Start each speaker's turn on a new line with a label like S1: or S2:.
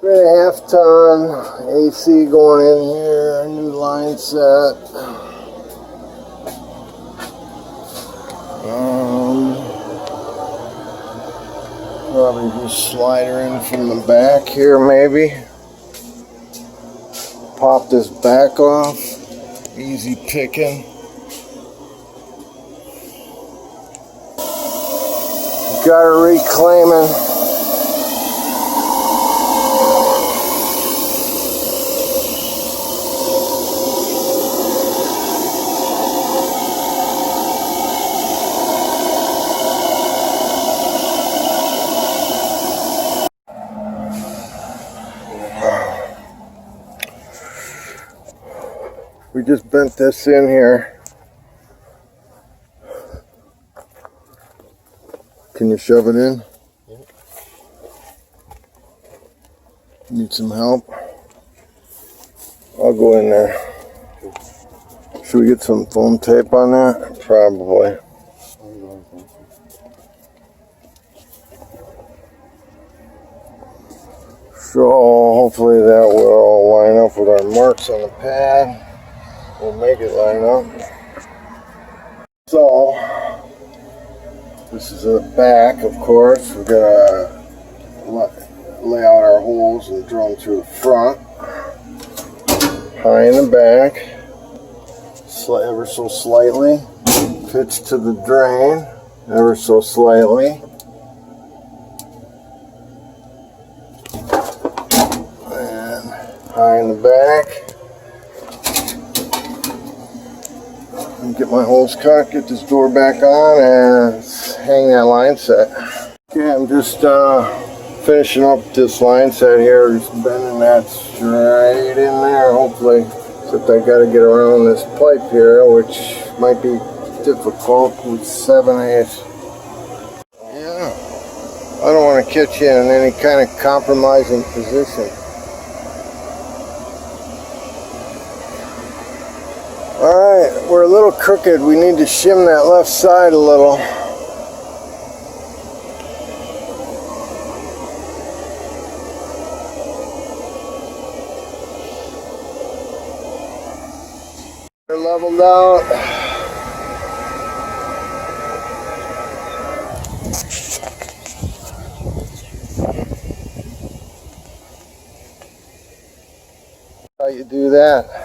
S1: 3.5 ton AC going in here, new line set. Probably just slide her in from the back here maybe. Pop this back off. Easy picking. Got her reclaiming. We just bent this in here. Can you shove it in? Need some help? I'll go in there. Should we get some foam tape on that? Probably. So hopefully that will line up with our marks on the pad. We'll make it line up. So this is the back, of course. We're gonna lay out our holes and drill them through the front, high in the back, ever so slightly, pitch to the drain, ever so slightly, and high in the back. Get my holes cut, get this door back on, and hang that line set. Okay, I'm just finishing up this line set here, just bending that straight in there, hopefully. Except I got to get around this pipe here, which might be difficult with 7/8. Yeah, I don't want to catch you in any kind of compromising position. Alright, we're a little crooked. We need to shim that left side a little. They're leveled out. How you do that?